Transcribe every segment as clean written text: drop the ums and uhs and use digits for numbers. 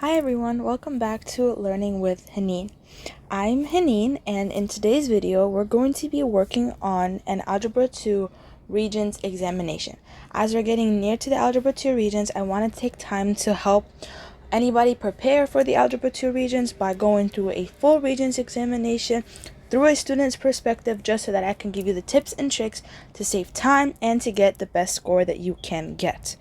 Hi everyone, welcome back to Learning with Haneen. I'm Haneen, and in today's video we're going to be working on an Algebra 2 Regents examination. As we're getting near to the Algebra 2 Regents, I want to take time to help anybody prepare for the Algebra 2 Regents by going through a full Regents examination through a student's perspective, just so that I can give you the tips and tricks to save time and to get the best score that you can get.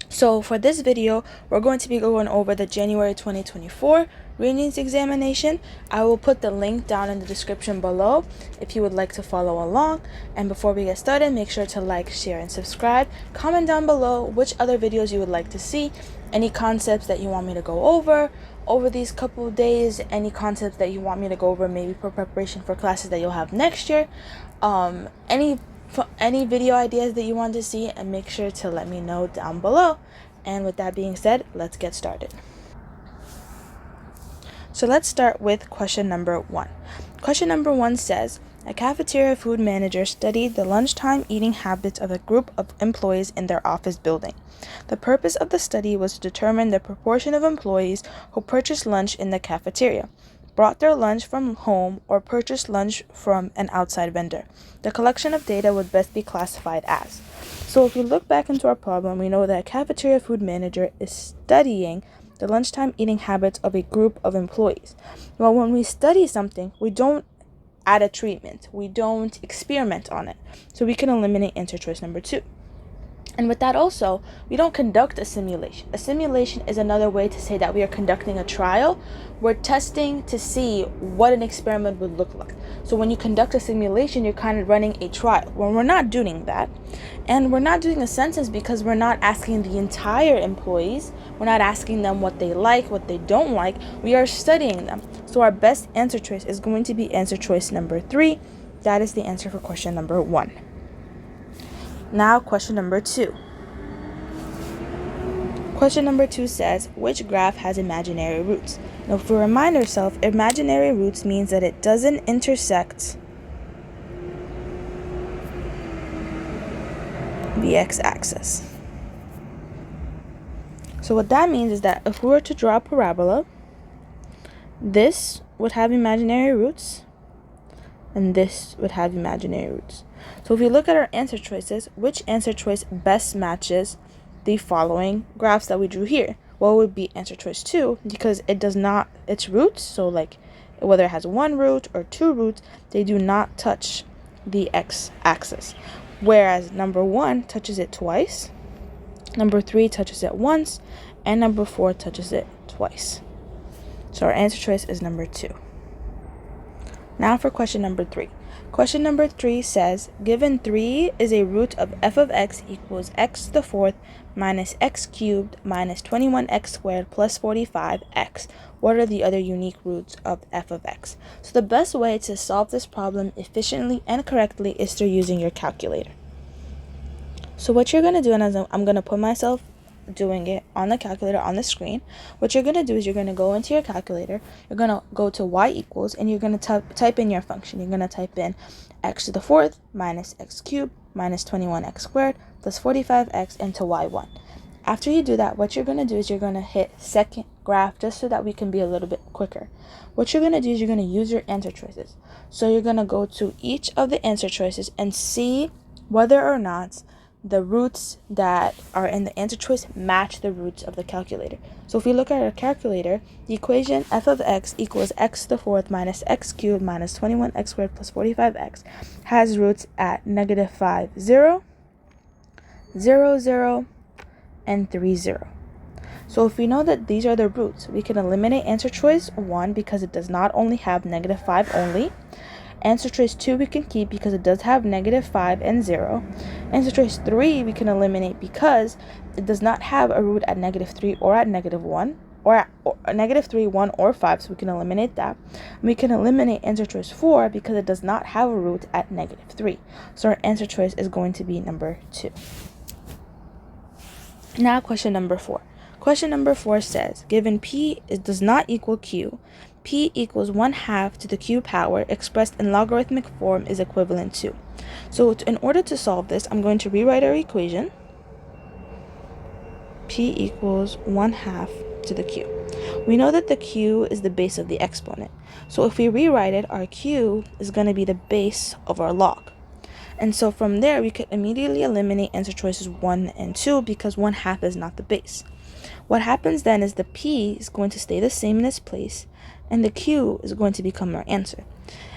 So for this video, we're going to be going over the January 2024 Regents examination. I will put the link down in the description below if you would like to follow along. And before we get started, make sure to like, share, and subscribe. Comment down below which other videos you would like to see, any concepts that you want me to go over these couple of days, any concepts that you want me to go over maybe for preparation for classes that you'll have next year, any video ideas that you want to see, and make sure to let me know down below. And with that being said, let's get started. So let's start with question number 1. Question number 1 says, a cafeteria food manager studied the lunchtime eating habits of a group of employees in their office building. The purpose of the study was to determine the proportion of employees who purchased lunch in the cafeteria, brought their lunch from home, or purchased lunch from an outside vendor. The collection of data would best be classified as. So if we look back into our problem, we know that a cafeteria food manager is studying the lunchtime eating habits of a group of employees. Well, when we study something, we don't add a treatment. We don't experiment on it. So we can eliminate answer choice number 2. And with that also, we don't conduct a simulation. A simulation is another way to say that we are conducting a trial. We're testing to see what an experiment would look like. So when you conduct a simulation, you're kind of running a trial. When we're not doing that, and we're not doing a census because we're not asking the entire employees. We're not asking them what they like, what they don't like. We are studying them. So our best answer choice is going to be answer choice number 3. That is the answer for question number 1. Now, question number 2. Question number 2 says, which graph has imaginary roots? Now, if we remind ourselves, imaginary roots means that it doesn't intersect the x-axis. So what that means is that if we were to draw a parabola, this would have imaginary roots, and this would have imaginary roots. So if we look at our answer choices, which answer choice best matches the following graphs that we drew here? Well, it would be answer choice 2, because it does not, its roots, so like whether it has 1 root or 2 roots, they do not touch the x-axis. Whereas number 1 touches it twice, number 3 touches it once, and number 4 touches it twice. So our answer choice is number 2. Now for question number 3. Question number 3 says, given 3 is a root of f of x equals x to the 4th minus x cubed minus 21x squared plus 45x. What are the other unique roots of f of x? So the best way to solve this problem efficiently and correctly is through using your calculator. So what you're going to do, and I'm going to put myself doing it on the calculator on the screen. What you're going to do is you're going to go into your calculator, you're going to go to y equals, and you're going to type in your function. You're going to type in x to the 4th minus x cubed minus 21x squared plus 45x into y1. After you do that, what you're going to do is you're going to hit second graph, just so that we can be a little bit quicker. What you're going to do is you're going to use your answer choices. So you're going to go to each of the answer choices and see whether or not the roots that are in the answer choice match the roots of the calculator. So if we look at our calculator, the equation f of x equals x to the 4th minus x cubed minus 21x squared plus 45x has roots at -5, 0, 0, 0, and 3, 0. So if we know that these are the roots, we can eliminate answer choice 1 because it does not only have -5 only. Answer choice 2 we can keep because it does have -5 and 0. Answer choice 3 we can eliminate because it does not have a root at -3 or at -1, or at -3, 1, or 5, so we can eliminate that. And we can eliminate answer choice 4 because it does not have a root at -3. So our answer choice is going to be number 2. Now question number 4. Question number 4 says, given p does not equal q, p equals 1/2 to the q power expressed in logarithmic form is equivalent to. So in order to solve this, I'm going to rewrite our equation. P equals 1/2 to the q. We know that the q is the base of the exponent. So if we rewrite it, our q is going to be the base of our log. And so from there, we could immediately eliminate answer choices 1 and 2 because 1/2 is not the base. What happens then is the p is going to stay the same in its place, and the q is going to become our answer.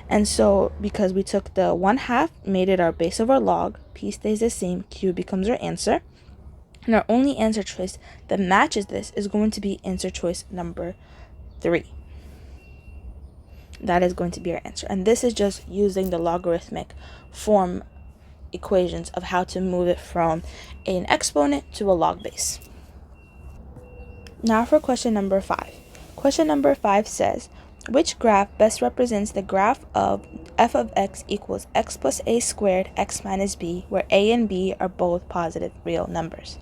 And so because we took the 1/2, made it our base of our log, p stays the same, q becomes our answer. And our only answer choice that matches this is going to be answer choice number 3. That is going to be our answer. And this is just using the logarithmic form equations of how to move it from an exponent to a log base. Now for question number 5. Question number 5 says, which graph best represents the graph of f of x equals x plus a squared x minus b, where a and b are both positive real numbers?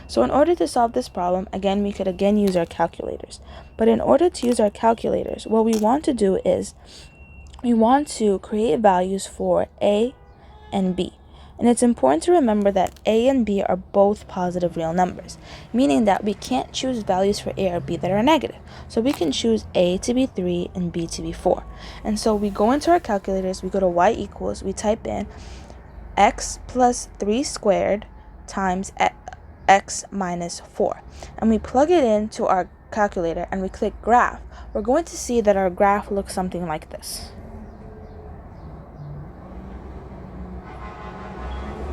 So in order to solve this problem, we could use our calculators. But in order to use our calculators, what we want to do is we want to create values for a and b. And it's important to remember that a and b are both positive real numbers, meaning that we can't choose values for a or b that are negative. So we can choose a to be 3 and b to be 4. And so we go into our calculators, we go to y equals, we type in x plus 3 squared times x minus 4. And we plug it into our calculator and we click graph. We're going to see that our graph looks something like this.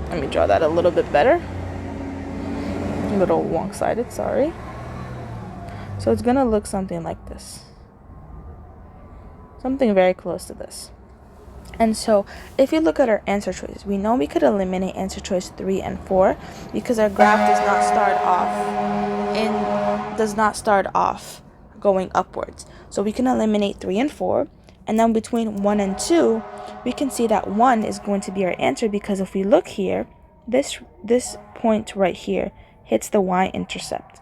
Let me draw that a little bit better. A little wonk-sided, sorry. So it's going to look something like this. Something very close to this. And so if you look at our answer choices, we know we could eliminate answer choice 3 and 4 because our graph does not start off going upwards. So we can eliminate 3 and 4. And then between 1 and 2, we can see that 1 is going to be our answer because if we look here, this point right here hits the y-intercept.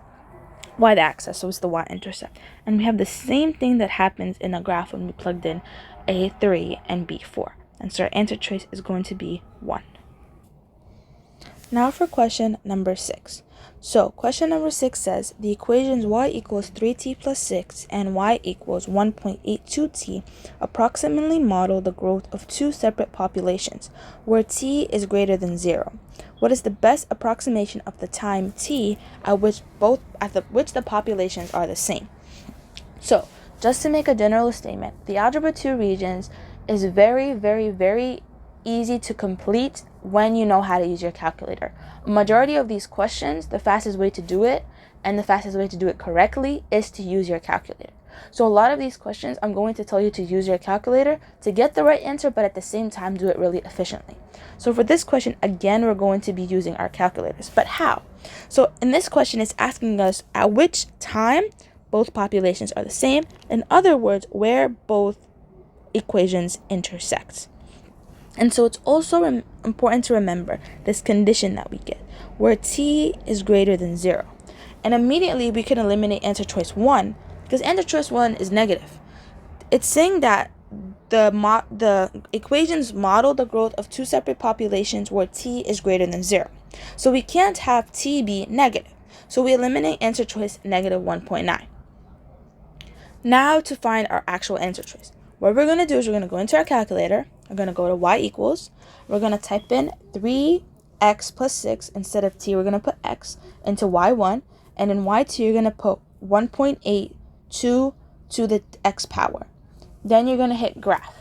The axis, so it's the y-intercept. And we have the same thing that happens in a graph when we plugged in a3 and b4. And so our answer choice is going to be 1. Now for question number 6. So question number 6 says the equations y equals 3t plus 6 and y equals 1.82t approximately model the growth of two separate populations where t is greater than 0. What is the best approximation of the time t at which the populations are the same? So just to make a general statement, the Algebra 2 Regents is very, very, very easy to complete when you know how to use your calculator. Majority of these questions, the fastest way to do it and the fastest way to do it correctly is to use your calculator. So a lot of these questions, I'm going to tell you to use your calculator to get the right answer, but at the same time, do it really efficiently. So for this question, again, we're going to be using our calculators. But how? So in this question, it's asking us at which time both populations are the same. In other words, where both equations intersect. And so it's also important to remember this condition that we get, where t is greater than 0. And immediately we can eliminate answer choice 1, because answer choice 1 is negative. It's saying that the equations model the growth of two separate populations where t is greater than 0. So we can't have t be negative. So we eliminate answer choice negative 1.9. Now to find our actual answer choice. What we're going to do is we're going to go into our calculator. We're going to go to y equals. We're going to type in 3x plus 6. Instead of t, we're going to put x into y1. And in y2, you're going to put 1.82 to the x power. Then you're going to hit graph.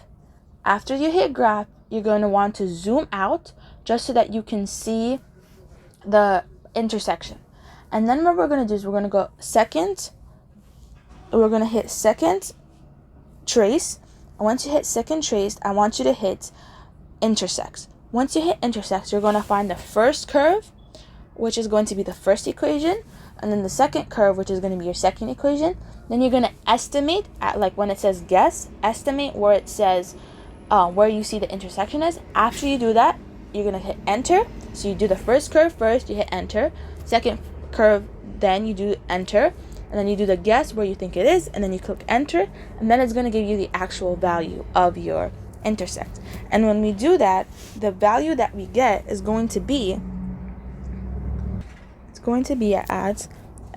After you hit graph, you're going to want to zoom out just so that you can see the intersection. And then what we're going to do is we're going to go second. We're going to hit second trace. And once you hit second trace, I want you to hit intersects. Once you hit intersects, you're going to find the first curve, which is going to be the first equation, and then the second curve, which is going to be your second equation. Then you're going to estimate at, like when it says guess, estimate where it says where you see the intersection is. After you do that, you're going to hit enter. So you do the first curve first, you hit enter. Second curve, then you do enter. And then you do the guess where you think it is, and then you click enter, and then it's going to give you the actual value of your intersect. And when we do that, the value that we get is going to be, it's going to be at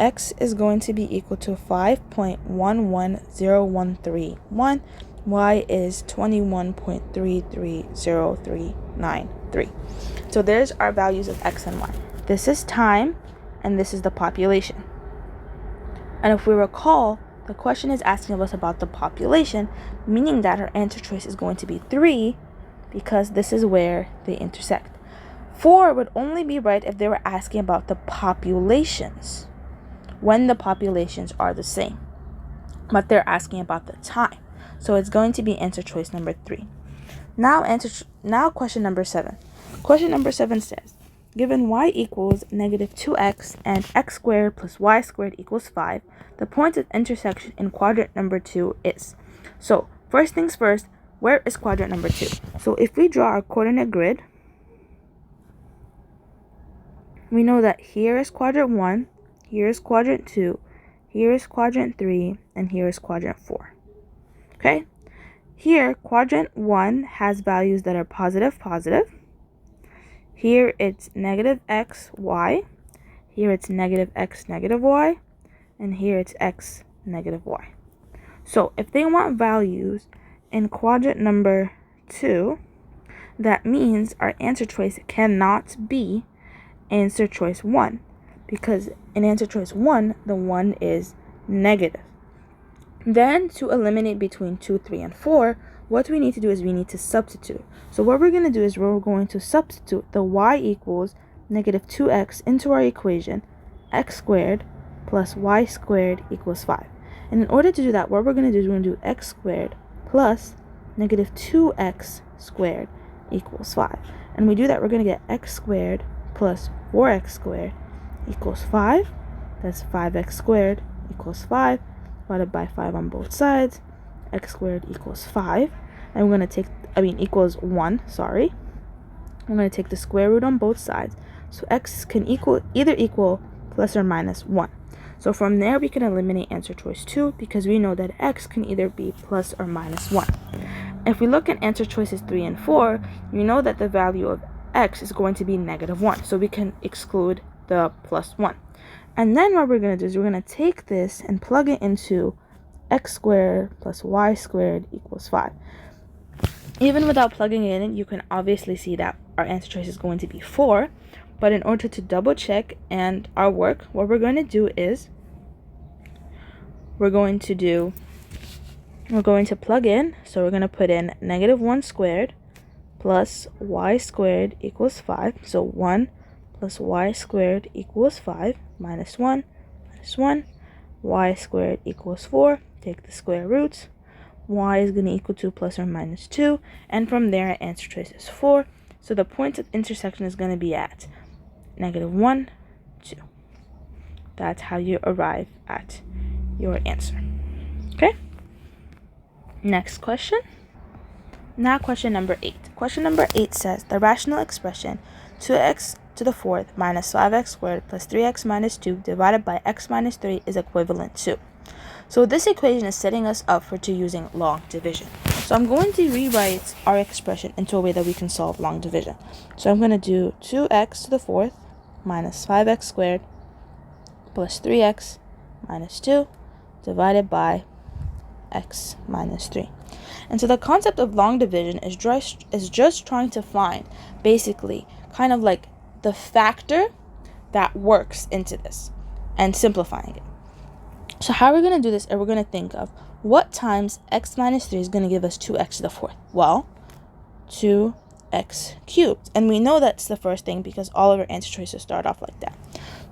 x is going to be equal to 5.110131. Y is 21.330393. So there's our values of x and y. This is time, and this is the population. And if we recall, the question is asking us about the population, meaning that our answer choice is going to be 3, because this is where they intersect. 4 would only be right if they were asking about the populations, when the populations are the same. But they're asking about the time. So it's going to be answer choice number 3. Now question number 7. Question number 7 says, given y equals negative 2x and x squared plus y squared equals 5, the point of intersection in quadrant number 2 is. So first things first, where is quadrant number 2? So if we draw our coordinate grid, we know that here is quadrant 1, here is quadrant 2, here is quadrant 3, and here is quadrant 4. Okay? Here, quadrant 1 has values that are positive, positive. Here it's negative x, y. Here it's negative x, negative y. And here it's x, negative y. So if they want values in quadrant number 2, that means our answer choice cannot be answer choice 1, because in answer choice 1, the 1 is negative. Then to eliminate between 2, 3, and 4, what we need to do is we need to substitute. So what we're going to do is we're going to substitute the y equals negative 2x into our equation, x squared plus y squared equals 5. And in order to do that, what we're going to do is we're going to do x squared plus negative 2x squared equals 5. And we do that, we're going to get x squared plus 4x squared equals 5. That's 5x squared equals 5 divided by 5 on both sides. X squared equals 5. And we're going to take, equals 1, sorry. I'm going to take the square root on both sides. So x can either equal plus or minus 1. So from there, we can eliminate answer choice 2 because we know that x can either be plus or minus 1. If we look at answer choices 3 and 4, you know that the value of x is going to be negative 1. So we can exclude the plus 1. And then what we're going to do is we're going to take this and plug it into x squared plus y squared equals 5. Even without plugging it in, you can obviously see that our answer choice is going to be 4. But in order to double check and our work, what we're going to do is we're going to plug in. So we're going to put in negative 1 squared plus y squared equals 5. So 1 plus y squared equals 5 minus 1 minus 1. Y squared equals 4. Take the square roots. Y is going to equal 2 plus or minus 2. And from there, our answer choice is 4. So the point of intersection is going to be at negative 1, 2. That's how you arrive at your answer. Okay? Next question. Now question number 8. Question number 8 says the rational expression 2x to the 4th minus 5x squared plus 3x minus 2 divided by x minus 3 is equivalent to. So this equation is setting us up for using long division. So I'm going to rewrite our expression into a way that we can solve long division. So I'm going to do 2x to the 4th minus 5x squared plus 3x minus 2 divided by x minus 3. And so the concept of long division is just trying to find basically kind of like the factor that works into this and simplifying it. So how we're going to do this, we're going to think of what times x minus 3 is going to give us 2x to the 4th. Well, 2x cubed. And we know that's the first thing because all of our answer choices start off like that.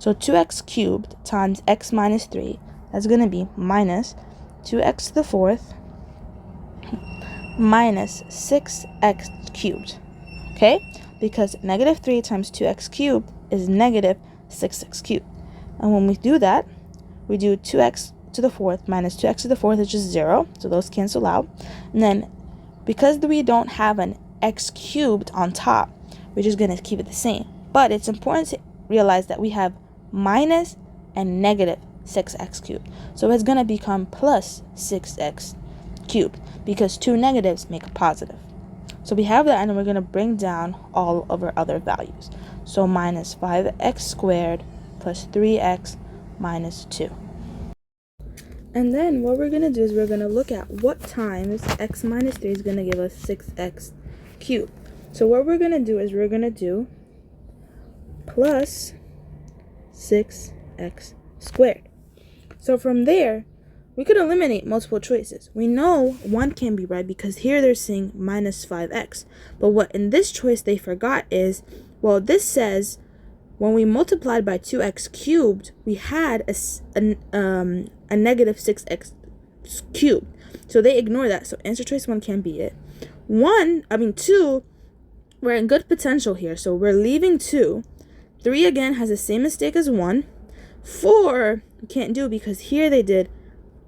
So 2x cubed times x minus 3, that's going to be minus 2x to the 4th minus 6x cubed. Okay? Because negative 3 times 2x cubed is negative 6x cubed. And when we do that, we do 2x to the 4th minus 2x to the 4th is just 0. So those cancel out. And then because we don't have an x cubed on top, we're just going to keep it the same. But it's important to realize that we have minus and negative 6x cubed. So it's going to become plus 6x cubed because two negatives make a positive. So we have that, and we're going to bring down all of our other values. So minus 5x squared plus 3x minus 2. And then what we're going to do is we're going to look at what times x minus 3 is going to give us 6x cubed. So what we're going to do is we're going to do plus 6x squared. So from there, we could eliminate multiple choices. We know one can be right because here they're saying minus 5x. But what in this choice they forgot is, well, this says when we multiplied by 2x cubed, we had a negative 6x cubed. So they ignore that. So answer choice 1 can't be it. 2, we're in good potential here. So we're leaving 2. 3 again has the same mistake as 1. 4 we can't do because here they did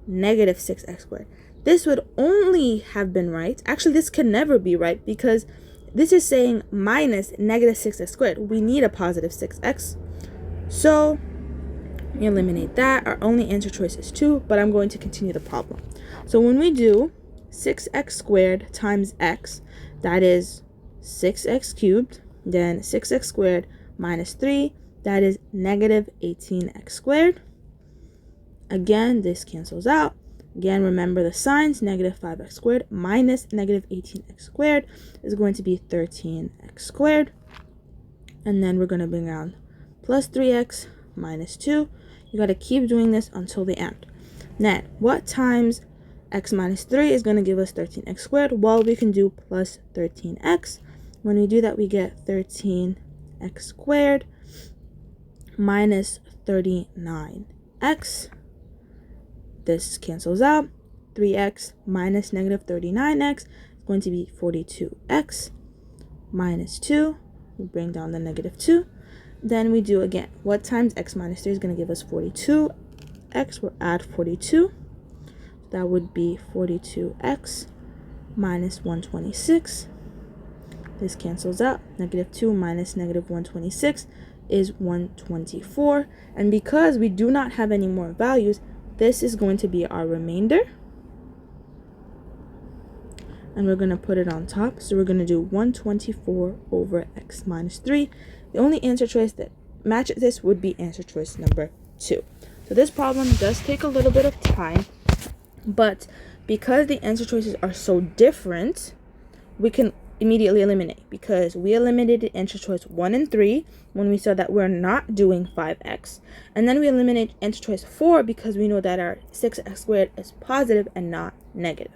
negative 6x squared. This would only have been right. Actually, this could never be right because this is saying minus negative 6x squared. We need a positive 6x. So we eliminate that. Our only answer choice is 2, but I'm going to continue the problem. So when we do 6x squared times x, that is 6x cubed, then 6x squared minus 3, that is negative 18x squared. Again, this cancels out. Again, remember the signs. Negative 5x squared minus negative 18x squared is going to be 13x squared. And then we're going to bring down plus 3x minus 2. You got to keep doing this until the end. Then, what times x minus 3 is going to give us 13x squared? Well, we can do plus 13x. When we do that, we get 13x squared minus 39x. This cancels out. 3x minus negative 39x is going to be 42x minus 2. We bring down the negative 2. Then we do again. What times x minus 3 is going to give us 42x? We'll add 42. That would be 42x minus 126. This cancels out. Negative 2 minus negative 126 is 124. And because we do not have any more values, this is going to be our remainder. And we're going to put it on top. So we're going to do 124 over x minus 3. The only answer choice that matches this would be answer choice number 2. So this problem does take a little bit of time. But because the answer choices are so different, we can immediately eliminate, because we eliminated answer choice 1 and 3 when we saw that we're not doing 5x, and then we eliminate answer choice 4 because we know that our 6x squared is positive and not negative.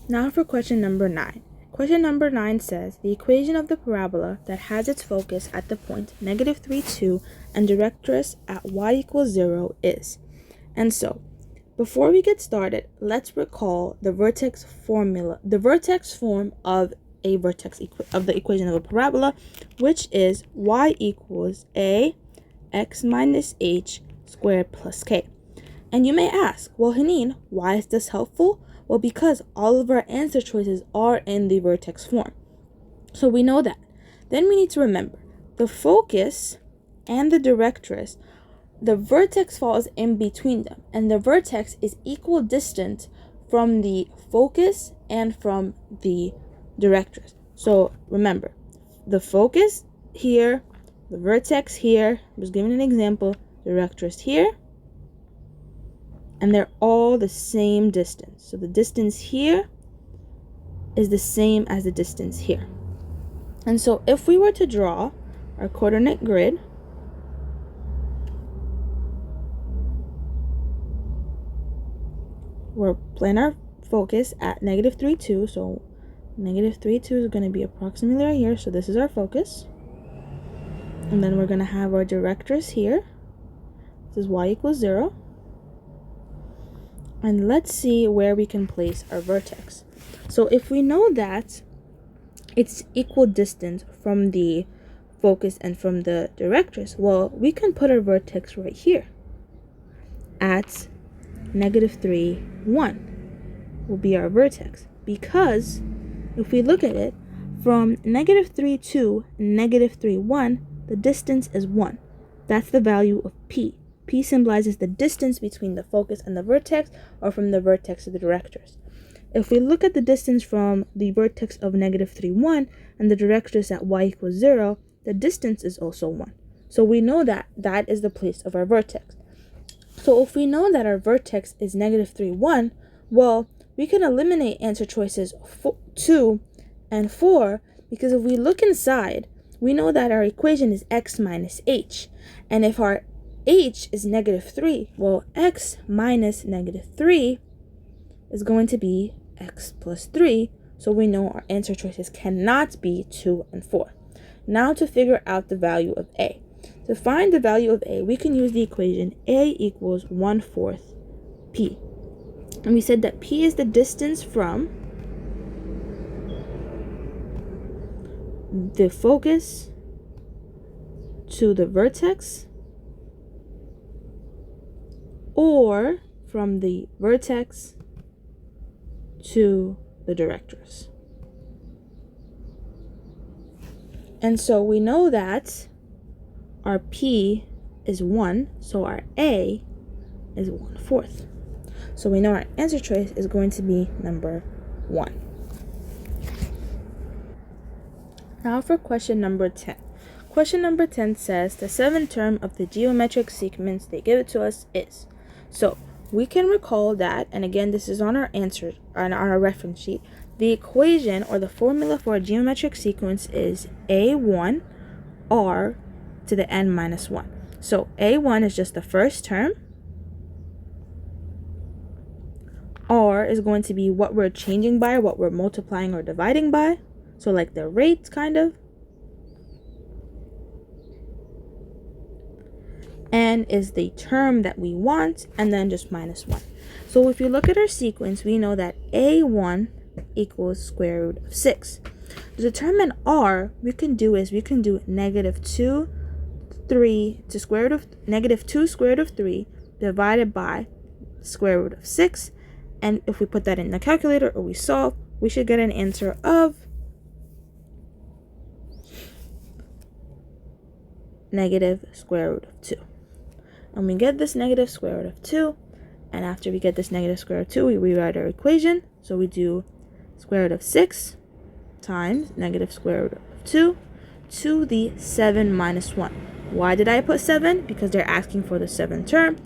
Now for question number 9. Question number 9 says the equation of the parabola that has its focus at the point negative 3, 2 and directress at y equals 0 is. And so before we get started, let's recall the vertex formula, the vertex form of a vertex of the equation of a parabola, which is y equals a x minus h squared plus k. And you may ask, well, Haneen, why is this helpful? Well, because all of our answer choices are in the vertex form. So we know that. Then we need to remember the focus and the directress. The vertex falls in between them, and the vertex is equal distant from the focus and from the directress. So remember, the focus here, the vertex here, I'm just giving an example, directress here, and they're all the same distance. So the distance here is the same as the distance here. And so if we were to draw our coordinate grid, we're playing our focus at negative 3, 2. So negative 3, 2 is going to be approximately right here. So this is our focus. And then we're going to have our directress here. This is y equals 0. And let's see where we can place our vertex. So if we know that it's equal distance from the focus and from the directress, well, we can put our vertex right here at negative 3, 1 will be our vertex, because if we look at it from negative 3, 2, negative 3, 1, the distance is 1. That's the value of p. P symbolizes the distance between the focus and the vertex, or from the vertex to the directress. If we look at the distance from the vertex of negative 3, 1 and the directress at y equals 0, the distance is also 1. So we know that that is the place of our vertex. So if we know that our vertex is -3, 1, well, we can eliminate answer choices 2 and 4, because if we look inside, we know that our equation is x minus h. And if our h is -3, well, x minus -3 is going to be x plus 3. So we know our answer choices cannot be 2 and 4. Now to figure out the value of a. To find the value of a, we can use the equation a equals 1/4 p. And we said that p is the distance from the focus to the vertex, or from the vertex to the directress. And so we know that our p is 1, so our a is 1/4. So we know our answer choice is going to be number 1. Now for question number 10. Question number 10 says the seventh term of the geometric sequence they give it to us is. So we can recall that, and again this is on our answer, on our reference sheet, the equation or the formula for a geometric sequence is a1 r to the n minus 1. So a1 is just the first term. R is going to be what we're changing by, what we're multiplying or dividing by. So like the rate, kind of. N is the term that we want, and then just minus 1. So if you look at our sequence, we know that a1 equals square root of 6. To determine r, we can do -2, 3 to square root of -2 square root of 3 divided by square root of 6. And if we put that in the calculator or we solve, we should get an answer of negative square root of 2. And we get this negative square root of 2. And after we get this negative square root of 2, we rewrite our equation. So we do square root of 6 times negative square root of 2 to the 7 minus 1. Why did I put 7? Because they're asking for the 7th term.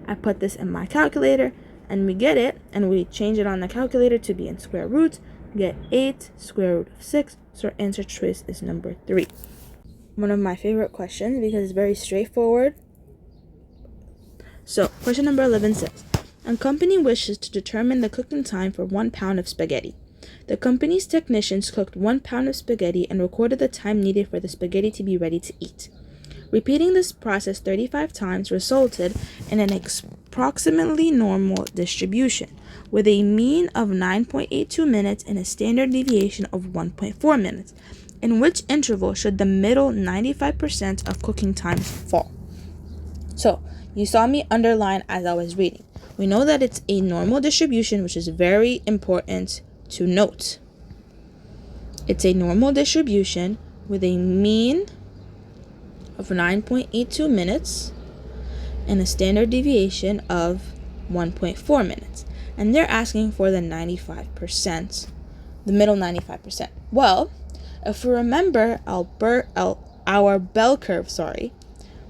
I put this in my calculator, and we get it, and we change it on the calculator to be in square roots. We get 8 square root of 6. So our answer choice is number 3. One of my favorite questions because it's very straightforward. So question number 11 says, a company wishes to determine the cooking time for 1 pound of spaghetti. The company's technicians cooked 1 pound of spaghetti and recorded the time needed for the spaghetti to be ready to eat. Repeating this process 35 times resulted in an approximately normal distribution, with a mean of 9.82 minutes and a standard deviation of 1.4 minutes. In which interval should the middle 95% of cooking times fall? So, you saw me underline as I was reading. We know that it's a normal distribution, which is very important to note. It's a normal distribution with a mean of 9.82 minutes and a standard deviation of 1.4 minutes. And they're asking for the 95%, the middle 95%. Well, if we remember our bell curve,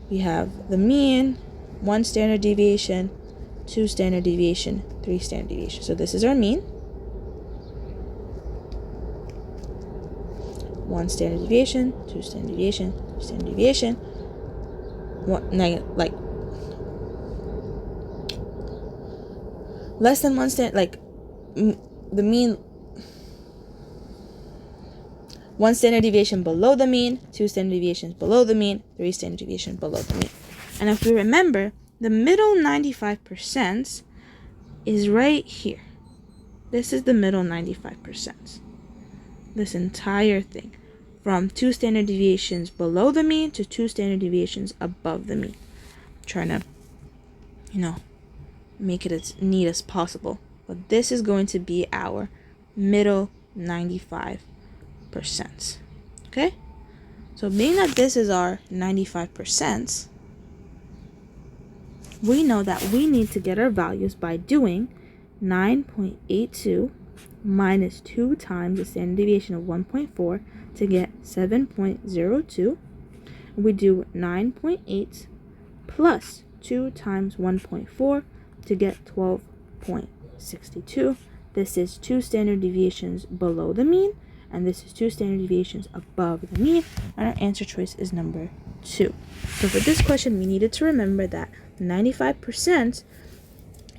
we have the mean, 1 standard deviation, 2 standard deviation, 3 standard deviation. So this is our mean. 1 standard deviation, 2 standard deviation, 3 standard deviation. Less than 1 standard, the mean, 1 standard deviation below the mean, 2 standard deviations below the mean, 3 standard deviations below the mean. And if we remember, the middle 95% is right here. This is the middle 95%. This entire thing. From 2 standard deviations below the mean to 2 standard deviations above the mean. I'm trying to, make it as neat as possible. But this is going to be our middle 95%. Okay? So being that this is our 95%, we know that we need to get our values by doing 9.82 minus 2 times the standard deviation of 1.4 to get 7.02. We do 9.8 plus 2 times 1.4 to get 12.62. This is 2 standard deviations below the mean, and this is 2 standard deviations above the mean, and our answer choice is number 2. So for this question, we needed to remember that 95%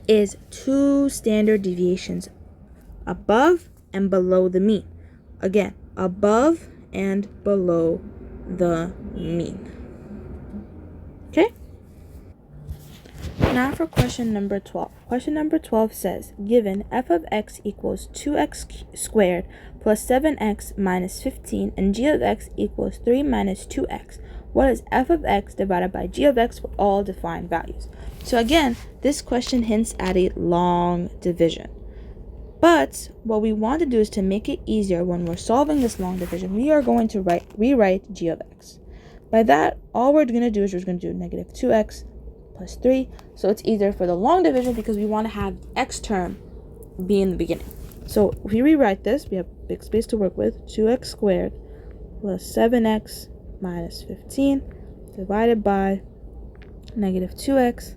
is 2 standard deviations above and below the mean. Again, above and below the mean. Okay? Now for question number 12. Question number 12 says, given f of x equals 2x squared plus 7x minus 15 and g of x equals 3 minus 2x, what is f of x divided by g of x for all defined values? So again, this question hints at a long division. But what we want to do is to make it easier when we're solving this long division, we are going to rewrite g of x. By that, all we're going to do is we're going to do negative 2x plus 3. So it's easier for the long division because we want to have x term be in the beginning. So if we rewrite this, we have big space to work with. 2x squared plus 7x minus 15 divided by negative 2x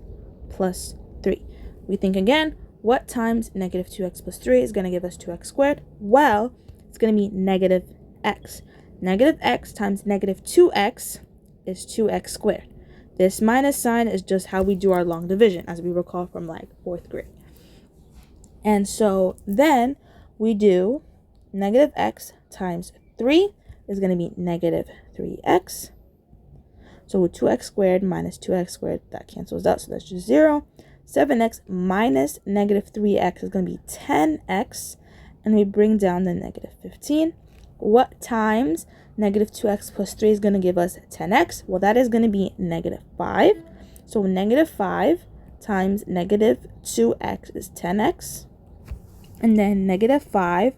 plus 3. We think again, what times negative 2x plus 3 is going to give us 2x squared? Well, it's going to be negative x. Negative x times negative 2x is 2x squared. This minus sign is just how we do our long division, as we recall from like 4th grade. And so then we do negative x times 3 is going to be negative 3x. So with 2x squared minus 2x squared, that cancels out, so that's just 0. 7x minus negative 3x is going to be 10x, and we bring down the negative 15. What times negative 2x plus 3 is going to give us 10x? Well, that is going to be negative 5. So negative 5 times negative 2x is 10x. And then negative 5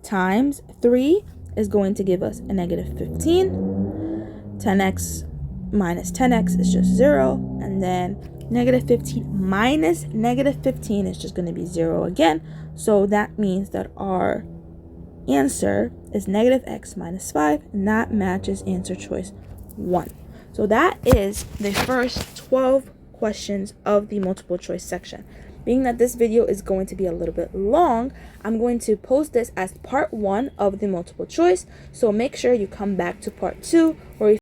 times 3 is going to give us a negative 15. 10x minus 10x is just 0. And then negative 15 minus negative 15 is just going to be 0 again. So that means that our answer is negative x minus 5, and that matches answer choice 1. So that is the first 12 questions of the multiple choice section. Being that this video is going to be a little bit long, I'm going to post this as part 1 of the multiple choice. So make sure you come back to part 2 where we